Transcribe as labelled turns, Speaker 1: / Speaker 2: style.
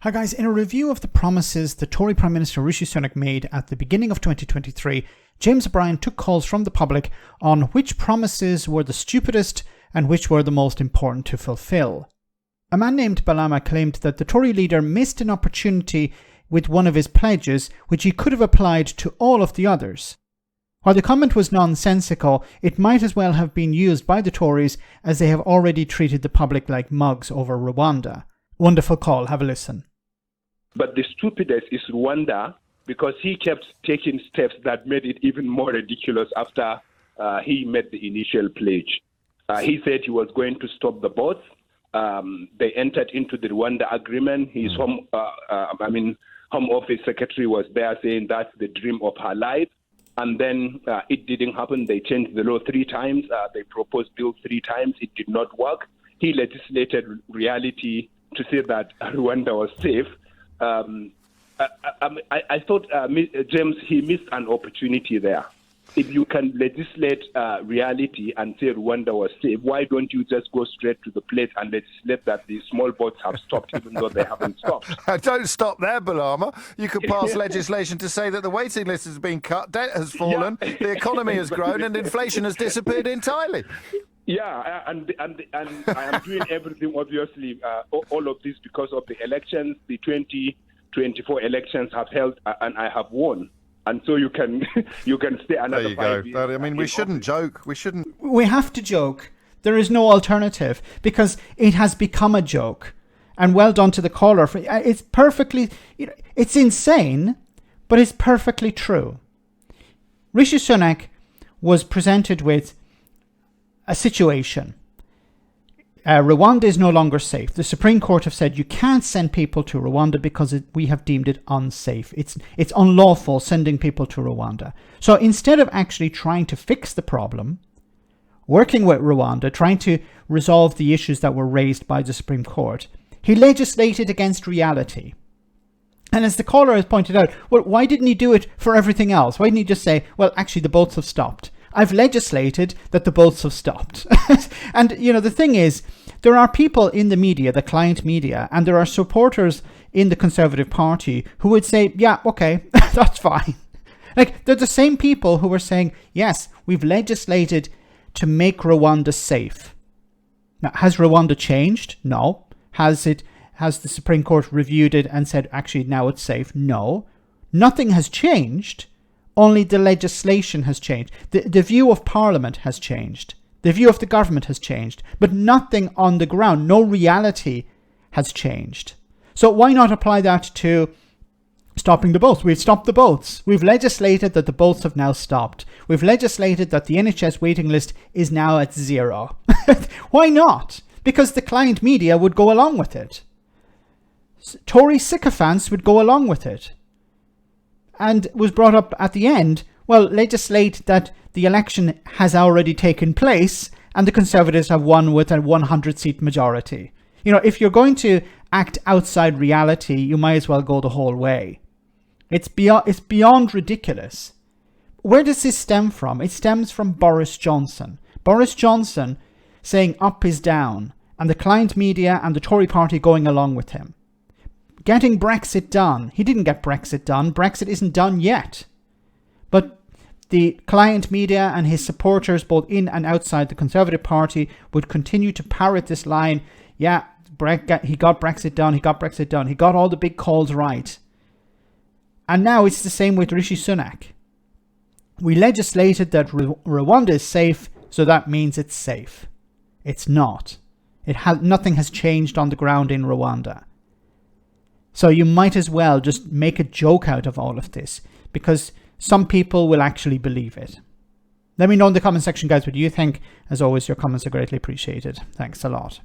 Speaker 1: Hi guys, in a review of the promises the Tory Prime Minister Rishi Sunak made at the beginning of 2023, James O'Brien took calls from the public on which promises were the stupidest and which were the most important to fulfill. A man named Balama claimed that the Tory leader missed an opportunity with one of his pledges which he could have applied to all of the others. While the comment was nonsensical, it might as well have been used by the Tories as they have already treated the public like mugs over Rwanda. Wonderful call, have a listen.
Speaker 2: But the stupidest is Rwanda, because he kept taking steps that made it even more ridiculous after he made the initial pledge. He said he was going to stop the boats. They entered into the Rwanda agreement. His Home Office secretary was there saying that's the dream of her life. And then it didn't happen. They changed the law 3 times. They proposed bill 3 times. It did not work. He legislated reality to say that Rwanda was safe. I thought, James, he missed an opportunity there. If you can legislate reality and say Rwanda was safe, why don't you just go straight to the plate and legislate that the small boats have stopped, even though they haven't stopped?
Speaker 3: Don't stop there, Balama. You could pass legislation to say that the waiting list has been cut, debt has fallen, the economy has grown, and inflation has disappeared entirely.
Speaker 2: Yeah, and I am doing everything, obviously, all of this because of the elections. The 2024 elections have held, and I have won. And so you can stay another 5 years.
Speaker 3: I mean, we shouldn't joke.
Speaker 1: We have to joke. There is no alternative because it has become a joke. And well done to the caller. It's perfectly, it's insane, but it's perfectly true. Rishi Sunak was presented with a situation. Rwanda is no longer safe. The Supreme Court have said you can't send people to Rwanda because we have deemed it unsafe. It's unlawful sending people to Rwanda. So instead of actually trying to fix the problem, working with Rwanda, trying to resolve the issues that were raised by the Supreme Court, he legislated against reality. And as the caller has pointed out, well, why didn't he do it for everything else? Why didn't he just say, well, actually the boats have stopped? I've legislated that the boats have stopped. And, the thing is, there are people in the media, the client media, and there are supporters in the Conservative Party who would say, yeah, okay, that's fine. Like, they're the same people who are saying, yes, we've legislated to make Rwanda safe. Now, has Rwanda changed? No. Has the Supreme Court reviewed it and said, actually, now it's safe? No. Nothing has changed. Only the legislation has changed. The view of Parliament has changed. The view of the government has changed. But nothing on the ground, no reality has changed. So why not apply that to stopping the boats? We've stopped the boats. We've legislated that the boats have now stopped. We've legislated that the NHS waiting list is now at 0. Why not? Because the client media would go along with it. Tory sycophants would go along with it. And was brought up at the end, well, legislate that the election has already taken place and the Conservatives have won with a 100-seat majority. If you're going to act outside reality, you might as well go the whole way. It's beyond ridiculous. Where does this stem from? It stems from Boris Johnson. Boris Johnson saying up is down, and the client media and the Tory party going along with him. Getting Brexit done. He didn't get Brexit done. Brexit isn't done yet. But the client media and his supporters, both in and outside the Conservative Party, would continue to parrot this line. Yeah, he got Brexit done. He got Brexit done. He got all the big calls right. And now it's the same with Rishi Sunak. We legislated that Rwanda is safe, so that means it's safe. It's not. Nothing has changed on the ground in Rwanda. So you might as well just make a joke out of all of this because some people will actually believe it. Let me know in the comment section, guys, what you think. As always, your comments are greatly appreciated. Thanks a lot.